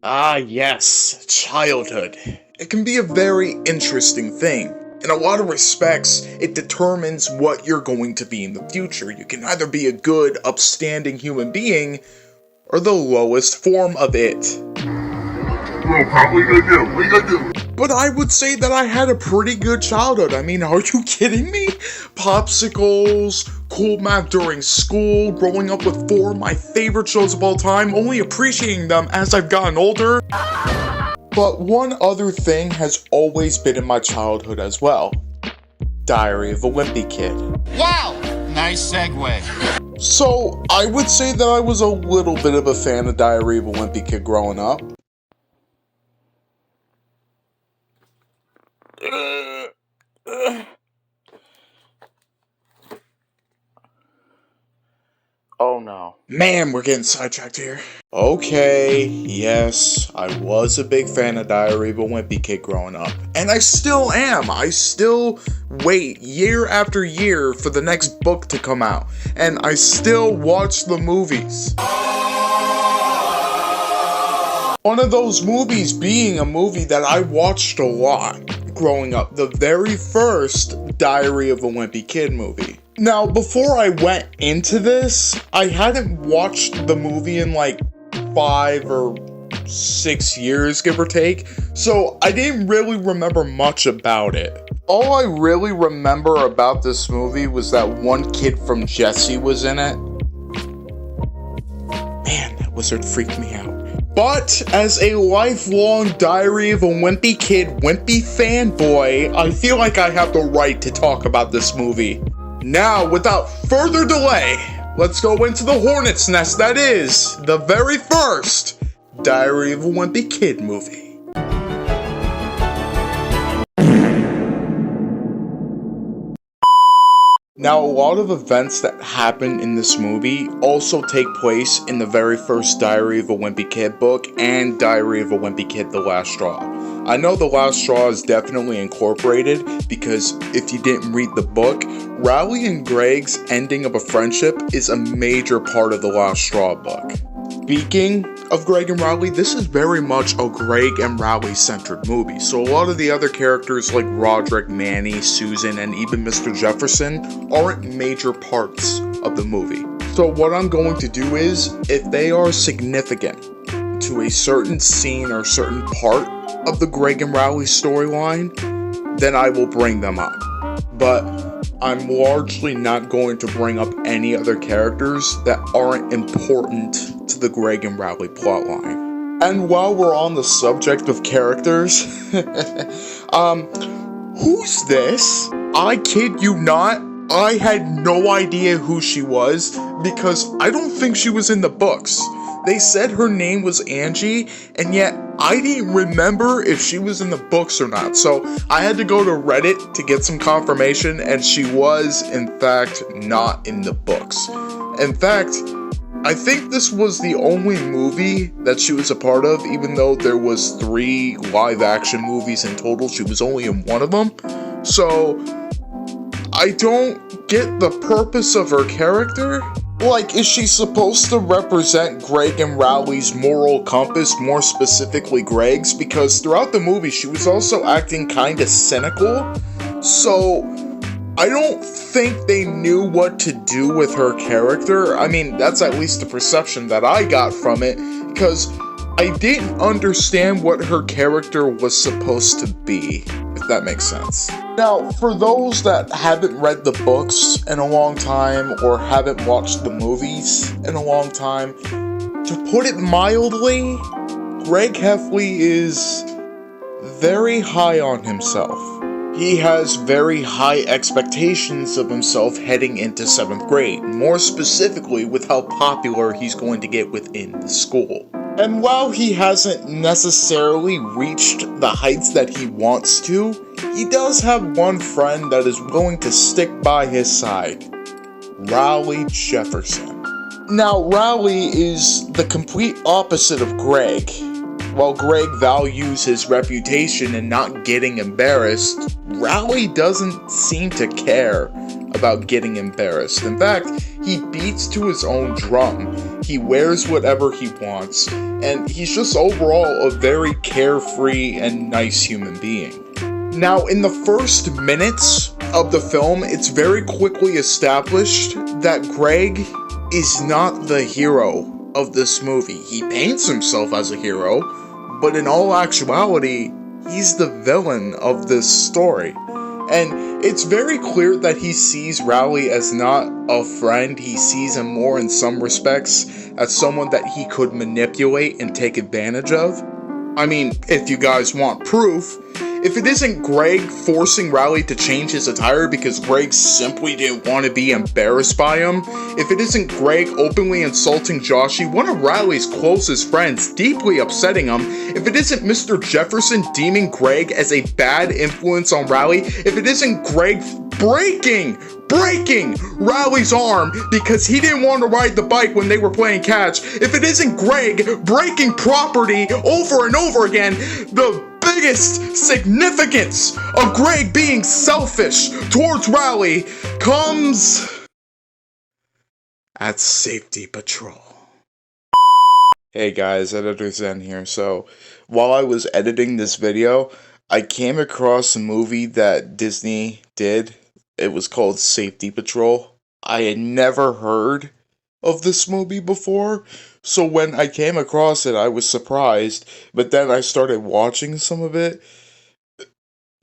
Ah, yes, childhood. It can be a very interesting thing. In a lot of respects, it determines what you're going to be in the future. You can either be a good, upstanding human being, or the lowest form of it. Well, Pop, what you gonna do? What you gonna do? But I would say that I had a pretty good childhood. I mean, are you kidding me? Popsicles, cool math during school, growing up with four of my favorite shows of all time, only appreciating them as I've gotten older. But one other thing has always been in my childhood as well. Diary of a Wimpy Kid. Wow! Nice segue. So, I would say that I was a little bit of a fan of Diary of a Wimpy Kid growing up. Oh no. Man, we're getting sidetracked here. Okay, yes, I was a big fan of Diary of a Wimpy Kid growing up. And I still am. I still wait year after year for the next book to come out. And I still watch the movies. One of those movies being a movie that I watched a lot growing up. The very first Diary of a Wimpy Kid movie. Now, before I went into this, I hadn't watched the movie in like 5 or 6 years, give or take, so I didn't really remember much about it. All I really remember about this movie was that one kid from Jessie was in it. Man, that wizard freaked me out. But, as a lifelong Diary of a Wimpy Kid Wimpy fanboy, I feel like I have the right to talk about this movie. Now, without further delay, let's go into the hornet's nest that is the very first Diary of a Wimpy Kid movie. Now, a lot of events that happen in this movie also take place in the very first Diary of a Wimpy Kid book and Diary of a Wimpy Kid The Last Straw. I know The Last Straw is definitely incorporated because if you didn't read the book, Rowley and Greg's ending of a friendship is a major part of The Last Straw book. Speaking of Greg and Rowley, this is very much a Greg and Rowley centered movie, so a lot of the other characters like Roderick, Manny, Susan, and even Mr. Jefferson aren't major parts of the movie. So what I'm going to do is, if they are significant to a certain scene or certain part of the Greg and Rowley storyline, then I will bring them up. But I'm largely not going to bring up any other characters that aren't important to the Greg and Rowley plotline. And while we're on the subject of characters, who's this? I kid you not, I had no idea who she was because I don't think she was in the books. They said her name was Angie, and yet I didn't remember if she was in the books or not, so I had to go to Reddit to get some confirmation, and she was, in fact, not in the books. In fact, I think this was the only movie that she was a part of, even though there was 3 live-action movies in total, she was only in one of them. So, I don't get the purpose of her character. Like, is she supposed to represent Greg and Rowley's moral compass, more specifically Greg's? Because throughout the movie, she was also acting kinda cynical. So, I don't think they knew what to do with her character. I mean, that's at least the perception that I got from it, because I didn't understand what her character was supposed to be, if that makes sense. Now, for those that haven't read the books in a long time, or haven't watched the movies in a long time, to put it mildly, Greg Heffley is very high on himself. He has very high expectations of himself heading into 7th grade, more specifically with how popular he's going to get within the school. And while he hasn't necessarily reached the heights that he wants to, he does have one friend that is willing to stick by his side, Rowley Jefferson. Now, Rowley is the complete opposite of Greg. While Greg values his reputation and not getting embarrassed, Rowley doesn't seem to care about getting embarrassed. In fact, he beats to his own drum. he wears whatever he wants, and he's just overall a very carefree and nice human being. Now, in the first minutes of the film, it's very quickly established that Greg is not the hero of this movie. He paints himself as a hero, but in all actuality, he's the villain of this story. And it's very clear that he sees Rowley as not a friend. He sees him more in some respects as someone that he could manipulate and take advantage of. I mean, if you guys want proof, if it isn't Greg forcing Rowley to change his attire because Greg simply didn't want to be embarrassed by him, if it isn't Greg openly insulting Joshy, one of Rowley's closest friends, deeply upsetting him, if it isn't Mr. Jefferson deeming Greg as a bad influence on Rowley, if it isn't Greg breaking Rowley's arm because he didn't want to ride the bike when they were playing catch, if it isn't Greg breaking property over and over again, the biggest significance of Greg being selfish towards Rowley comes at Safety Patrol. Hey guys, Editor Zen here. So, while I was editing this video, I came across a movie that Disney did. It was called Safety Patrol. I had never heard of this movie before, so when I came across it, I was surprised, but then I started watching some of it.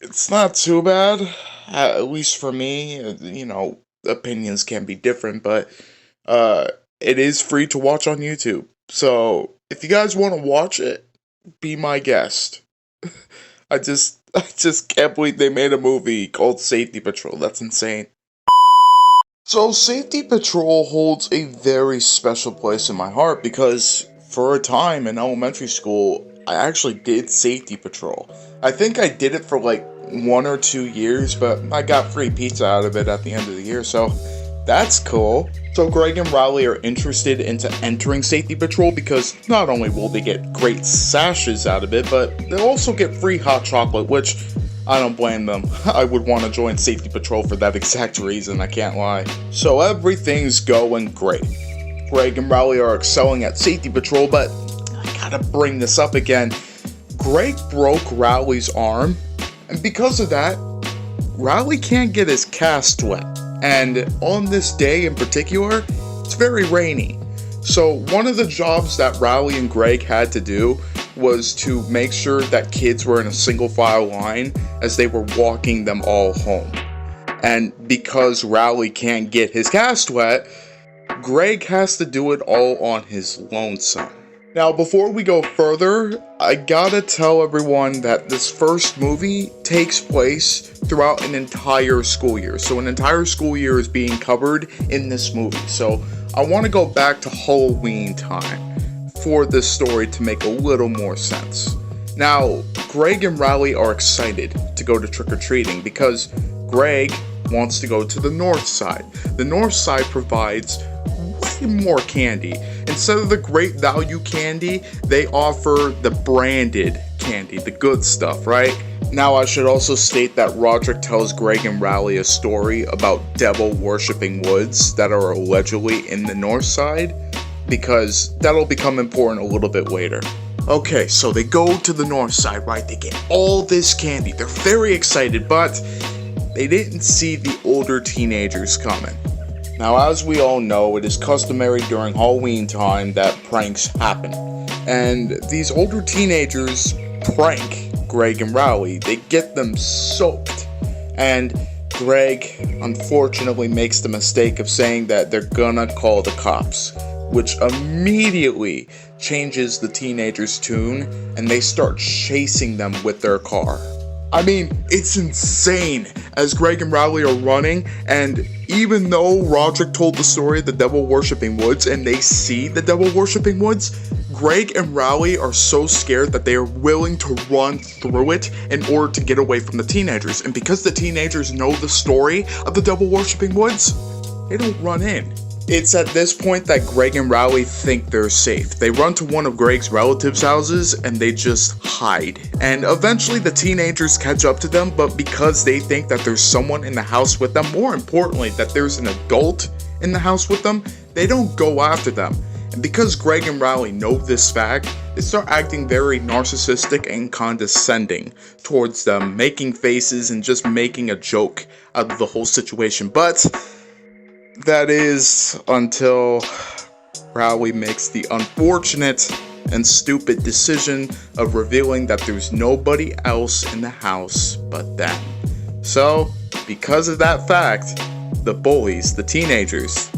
It's not too bad, at least for me. You know, opinions can be different, but it is free to watch on YouTube. So, if you guys want to watch it, be my guest. I just can't believe they made a movie called Safety Patrol. That's insane. So, Safety Patrol holds a very special place in my heart because for a time in elementary school, I actually did Safety Patrol. I think I did it for like 1 or 2 years, but I got free pizza out of it at the end of the year, so that's cool. So Greg and Rowley are interested into entering Safety Patrol because not only will they get great sashes out of it, but they'll also get free hot chocolate, which I don't blame them. I would want to join Safety Patrol for that exact reason, I can't lie. So everything's going great. Greg and Rowley are excelling at Safety Patrol, but I gotta bring this up again. Greg broke Rowley's arm, and because of that, Rowley can't get his cast wet. And on this day in particular, it's very rainy. So one of the jobs that Rowley and Greg had to do was to make sure that kids were in a single file line as they were walking them all home. And because Rowley can't get his cast wet, Greg has to do it all on his lonesome. Now, before we go further, I gotta tell everyone that this first movie takes place throughout an entire school year. So an entire school year is being covered in this movie. So I want to go back to Halloween time for this story to make a little more sense. Now, Greg and Rowley are excited to go to trick-or-treating because Greg wants to go to the north side. The north side provides way more candy. Instead of the great value candy, they offer the branded candy, the good stuff, right? Now, I should also state that Roderick tells Greg and Rowley a story about devil-worshipping woods that are allegedly in the north side, because that'll become important a little bit later. Okay, so they go to the north side, right? They get all this candy. They're very excited, but they didn't see the older teenagers coming. Now, as we all know, it is customary during Halloween time that pranks happen. And these older teenagers prank Greg and Rowley. They get them soaked. And Greg, unfortunately, makes the mistake of saying that they're gonna call the cops, which immediately changes the teenagers' tune, and they start chasing them with their car. I mean, it's insane as Greg and Rowley are running, and even though Roderick told the story of the devil-worshipping woods, and they see the devil-worshipping woods, Greg and Rowley are so scared that they are willing to run through it in order to get away from the teenagers. And because the teenagers know the story of the devil-worshipping woods, they don't run in. It's at this point that Greg and Rowley think they're safe. They run to one of Greg's relatives' houses and they just hide. And eventually the teenagers catch up to them, but because they think that there's someone in the house with them, more importantly, that there's an adult in the house with them, they don't go after them. And because Greg and Riley know this fact, they start acting very narcissistic and condescending towards them, making faces and just making a joke out of the whole situation. But that is until Riley makes the unfortunate and stupid decision of revealing that there's nobody else in the house but them. So, because of that fact, the bullies, the teenagers,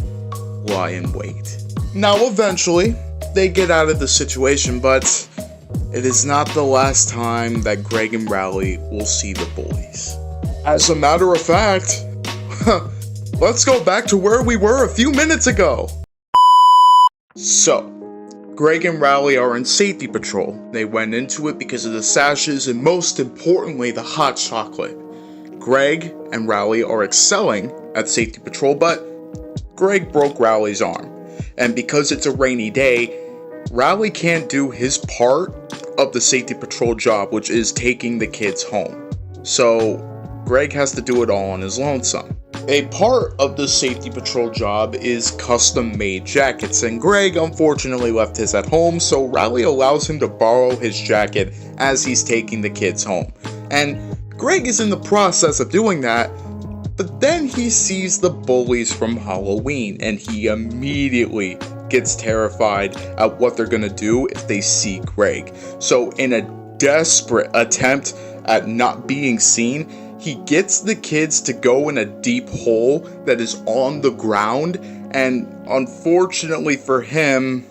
lie in wait. Now, eventually, they get out of the situation, but it is not the last time that Greg and Riley will see the bullies. As a matter of fact, let's go back to where we were a few minutes ago. So, Greg and Riley are in safety patrol. They went into it because of the sashes and most importantly, the hot chocolate. Greg and Riley are excelling at safety patrol, but Greg broke Riley's arm. And because it's a rainy day, Riley can't do his part of the safety patrol job, which is taking the kids home. So Greg has to do it all on his lonesome. A part of the safety patrol job is custom-made jackets, and Greg unfortunately left his at home, so Riley allows him to borrow his jacket as he's taking the kids home. And Greg is in the process of doing that, but then he sees the bullies from Halloween, and he immediately gets terrified at what they're gonna do if they see Greg. So in a desperate attempt at not being seen, he gets the kids to go in a deep hole that is on the ground, and unfortunately for him,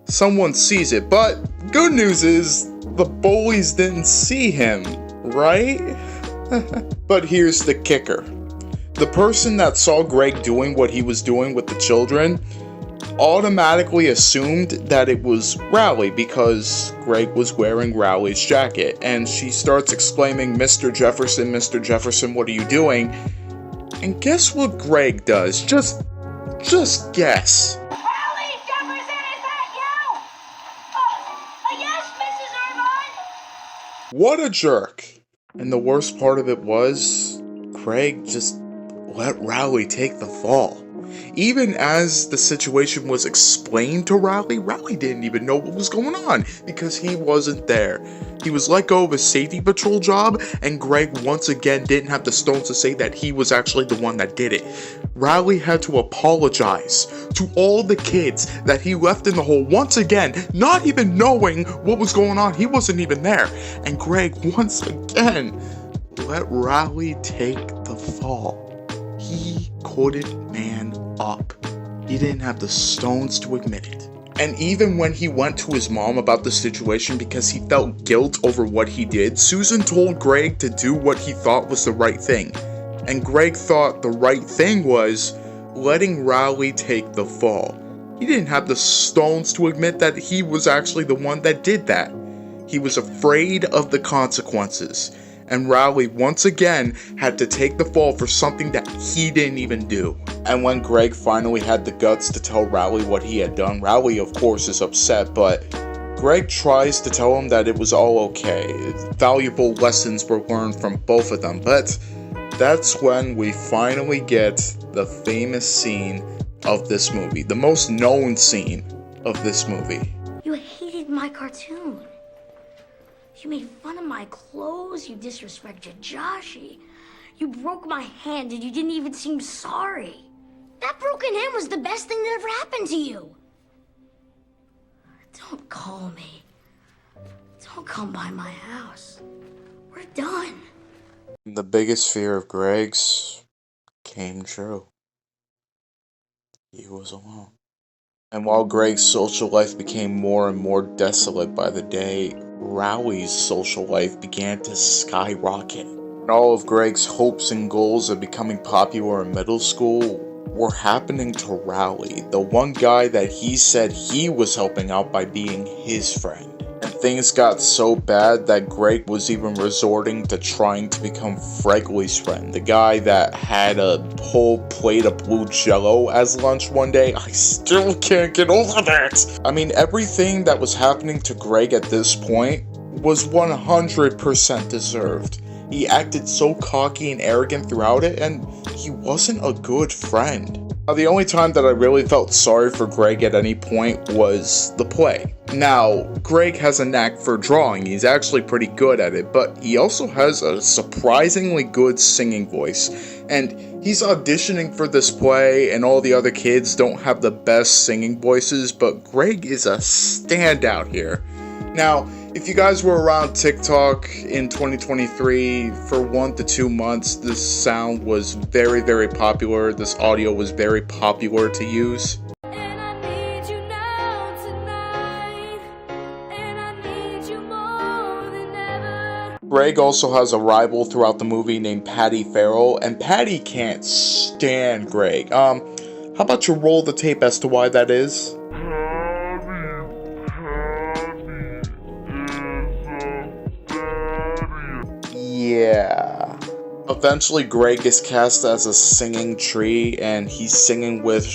someone sees it. But good news is, the bullies didn't see him, right? But here's the kicker. The person that saw Greg doing what he was doing with the children automatically assumed that it was Riley because Greg was wearing Riley's jacket, and she starts exclaiming, Mr. Jefferson, what are you doing?" And guess what Greg does? Just guess. Riley Jefferson, is that you? Yes, Mrs. Irvine. What a jerk. And the worst part of it was, Greg just let Riley take the fall. Even as the situation was explained to Riley, Riley didn't even know what was going on because he wasn't there. He was let go of his safety patrol job, and Greg once again didn't have the stones to say that he was actually the one that did it. Riley had to apologize to all the kids that he left in the hole once again, not even knowing what was going on. He wasn't even there. And Greg once again let Riley take the fall. He couldn't man up. He didn't have the stones to admit it. And even when he went to his mom about the situation because he felt guilt over what he did, Susan told Greg to do what he thought was the right thing. And Greg thought the right thing was letting Riley take the fall. He didn't have the stones to admit that he was actually the one that did that. He was afraid of the consequences. And Riley once again had to take the fall for something that he didn't even do. And when Greg finally had the guts to tell Riley what he had done, Riley of course is upset, but Greg tries to tell him that it was all okay. Valuable lessons were learned from both of them, but that's when we finally get the famous scene of this movie, the most known scene of this movie. You hated my cartoon. You made fun of my clothes. You disrespected Joshy. You broke my hand and you didn't even seem sorry. That broken hand was the best thing that ever happened to you. Don't call me. Don't come by my house. We're done. The biggest fear of Greg's came true. He was alone. And while Greg's social life became more and more desolate by the day, Riley's social life began to skyrocket. And all of Greg's hopes and goals of becoming popular in middle school were happening to Riley, the one guy that he said he was helping out by being his friend. And things got so bad that Greg was even resorting to trying to become Fregley's friend, the guy that had a whole plate of blue jello as lunch one day. I still can't get over that! I mean, everything that was happening to Greg at this point was 100% deserved. He acted so cocky and arrogant throughout it, and he wasn't a good friend. The only time that I really felt sorry for Greg at any point was the play. Now, Greg has a knack for drawing, he's actually pretty good at it, but he also has a surprisingly good singing voice. And he's auditioning for this play, and all the other kids don't have the best singing voices, but Greg is a standout here. Now, if you guys were around TikTok in 2023 for 1 to 2 months, this sound was very, very popular. This audio was very popular to use. Greg also has a rival throughout the movie named Patty Farrell, and Patty can't stand Greg. How about you roll the tape as to why that is? Yeah. Eventually, Greg is cast as a singing tree, and he's singing with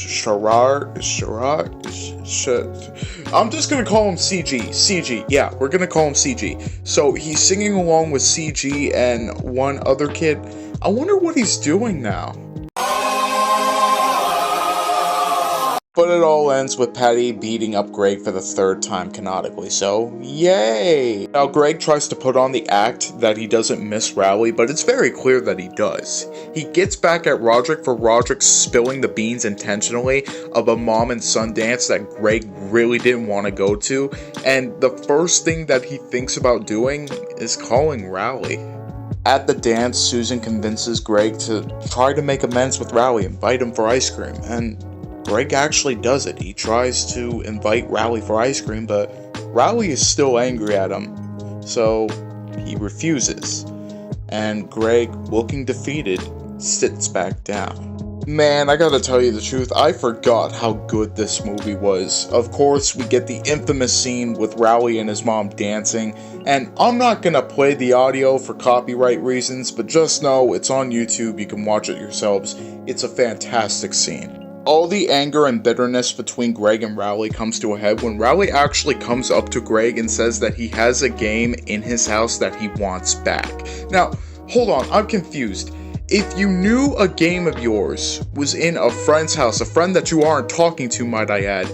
I'm just gonna call him CG. Yeah, we're gonna call him CG. So he's singing along with CG and one other kid. I wonder what he's doing now. But it all ends with Patty beating up Greg for the 3rd time canonically, so yay! Now Greg tries to put on the act that he doesn't miss Rowley, but it's very clear that he does. He gets back at Roderick for Roderick spilling the beans intentionally of a mom and son dance that Greg really didn't want to go to, and the first thing that he thinks about doing is calling Rowley. At the dance, Susan convinces Greg to try to make amends with Rowley, invite him for ice cream, and Greg actually does it. He tries to invite Rowley for ice cream, but Rowley is still angry at him, so he refuses. And Greg, looking defeated, sits back down. Man, I gotta tell you the truth, I forgot how good this movie was. Of course, we get the infamous scene with Rowley and his mom dancing, and I'm not gonna play the audio for copyright reasons, but just know it's on YouTube, you can watch it yourselves. It's a fantastic scene. All the anger and bitterness between Greg and Rowley comes to a head when Rowley actually comes up to Greg and says that he has a game in his house that he wants back. Now, hold on, I'm confused. If you knew a game of yours was in a friend's house, a friend that you aren't talking to, might I add,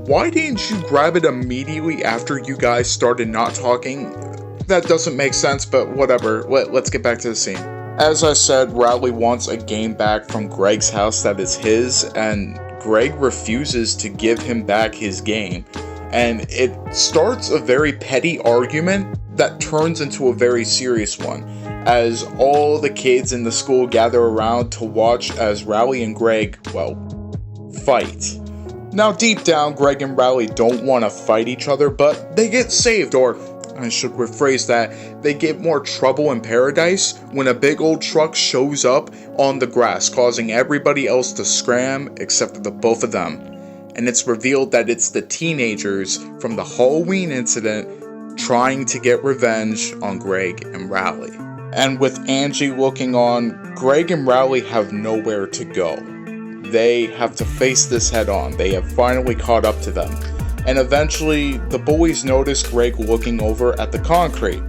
why didn't you grab it immediately after you guys started not talking? That doesn't make sense, but whatever. Let's get back to the scene. As I said, Rowley wants a game back from Greg's house that is his, and Greg refuses to give him back his game. And it starts a very petty argument that turns into a very serious one, as all the kids in the school gather around to watch as Rowley and Greg, well, fight. Now deep down, Greg and Rowley don't want to fight each other, but they get saved, or I should rephrase that, they get more trouble in paradise when a big old truck shows up on the grass, causing everybody else to scram except for the both of them. And it's revealed that it's the teenagers from the Halloween incident trying to get revenge on Greg and Rowley. And with Angie looking on, Greg and Rowley have nowhere to go. They have to face this head on. They have finally caught up to them. And eventually, the boys notice Greg looking over at the concrete.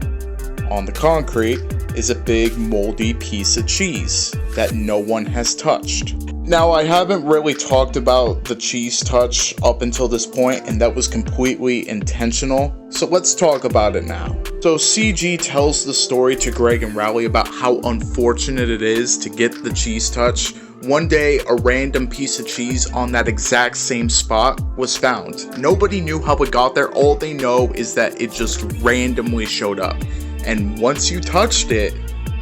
On the concrete is a big moldy piece of cheese that no one has touched. Now, I haven't really talked about the cheese touch up until this point, and that was completely intentional, so let's talk about it now. So CG tells the story to Greg and Rowley about how unfortunate it is to get the cheese touch. One day, a random piece of cheese on that exact same spot was found. Nobody knew how it got there, all they know is that it just randomly showed up. And once you touched it,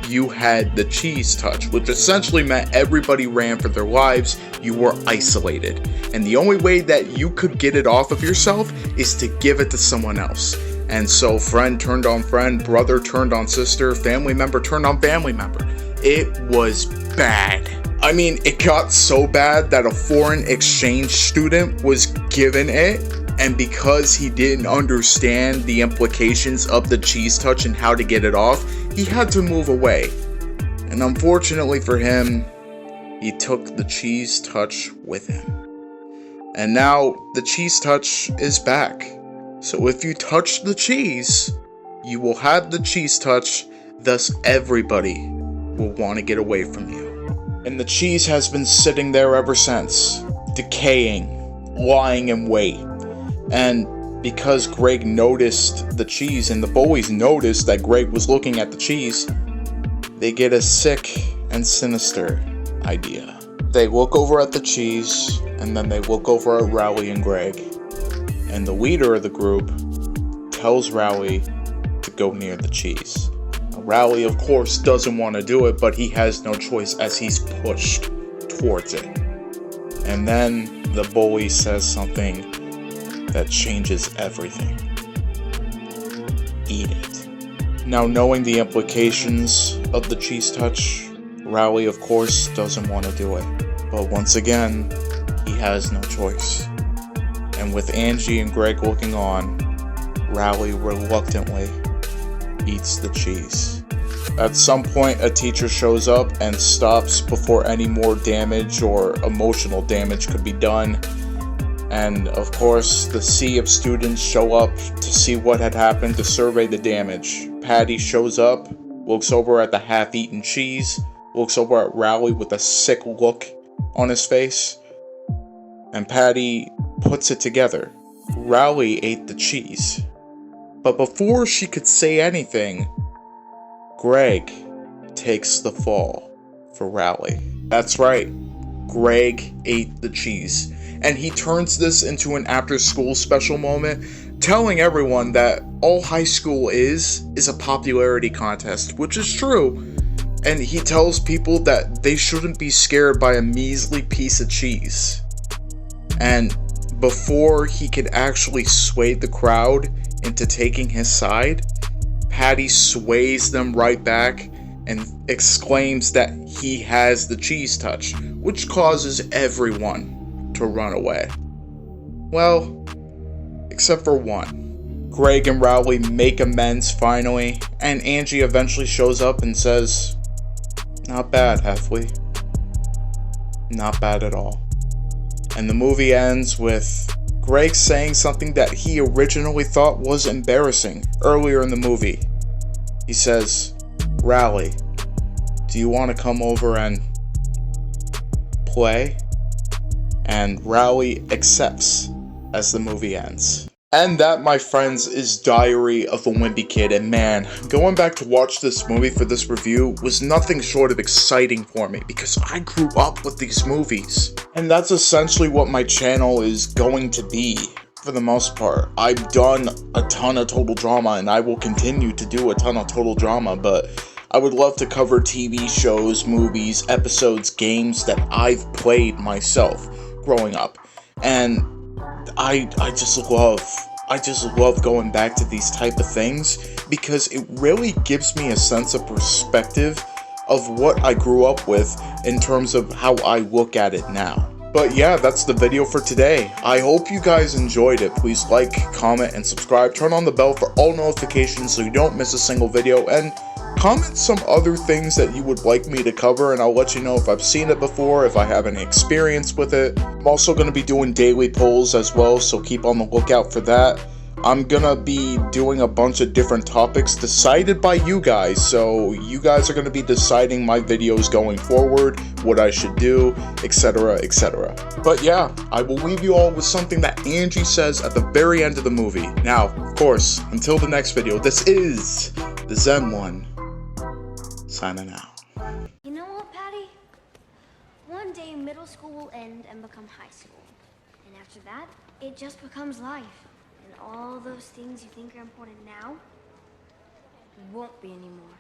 you had the cheese touch, which essentially meant everybody ran for their lives, you were isolated. And the only way that you could get it off of yourself is to give it to someone else. And so friend turned on friend, brother turned on sister, family member turned on family member. It was bad. I mean, it got so bad that a foreign exchange student was given it, and because he didn't understand the implications of the cheese touch and how to get it off, he had to move away. And unfortunately for him, he took the cheese touch with him. And now the cheese touch is back. So if you touch the cheese, you will have the cheese touch, thus everybody will want to get away from you. And the cheese has been sitting there ever since, decaying, lying in wait. And because Greg noticed the cheese and the bullies noticed that Greg was looking at the cheese, they get a sick and sinister idea. They look over at the cheese, and then they look over at Rowley and Greg. And the leader of the group tells Rowley to go near the cheese. Now, Rowley, of course, doesn't want to do it, but he has no choice as he's pushed towards it. And then the bully says something that changes everything. Eat it. Now, knowing the implications of the cheese touch, Rowley, of course, doesn't want to do it. But once again, he has no choice. And with Angie and Greg looking on, Rowley reluctantly eats the cheese. At some point, a teacher shows up and stops before any more damage or emotional damage could be done. And of course, the sea of students show up to see what had happened to survey the damage. Patty shows up, looks over at the half-eaten cheese, looks over at Rowley with a sick look on his face, and Patty puts it together. Rowley ate the cheese. But before she could say anything, Greg takes the fall for Rowley. That's right, Greg ate the cheese. And he turns this into an after-school special moment, telling everyone that all high school is a popularity contest, which is true. And he tells people that they shouldn't be scared by a measly piece of cheese. And before he could actually sway the crowd into taking his side, Patty sways them right back and exclaims that he has the cheese touch, which causes everyone to run away. Well, except for one. Greg and Rowley make amends finally, and Angie eventually shows up and says, "Not bad, Heffley. Not bad at all." And the movie ends with Greg saying something that he originally thought was embarrassing earlier in the movie. He says, "Rowley, do you want to come over and play?" And Rowley accepts as the movie ends. And that, my friends, is Diary of a Wimpy Kid. And man, going back to watch this movie for this review was nothing short of exciting for me because I grew up with these movies. And that's essentially what my channel is going to be for the most part. I've done a ton of total drama and I will continue to do a ton of total drama, but I would love to cover TV shows, movies, episodes, games that I've played myself growing up. And I just love going back to these type of things because it really gives me a sense of perspective of what I grew up with in terms of how I look at it now. But yeah, that's the video for today. I hope you guys enjoyed it. Please like, comment, and subscribe. Turn on the bell for all notifications so you don't miss a single video, and comment some other things that you would like me to cover, and I'll let you know if I've seen it before, if I have any experience with it. I'm also going to be doing daily polls as well, so keep on the lookout for that. I'm gonna be doing a bunch of different topics decided by you guys, so you guys are gonna be deciding my videos going forward, what I should do, etc, etc. But yeah, I will leave you all with something that Angie says at the very end of the movie. Now, of course, until the next video, this is the Zen One, signing out. You know what, Patty? One day middle school will end and become high school. And after that, it just becomes life. And all those things you think are important now won't be anymore.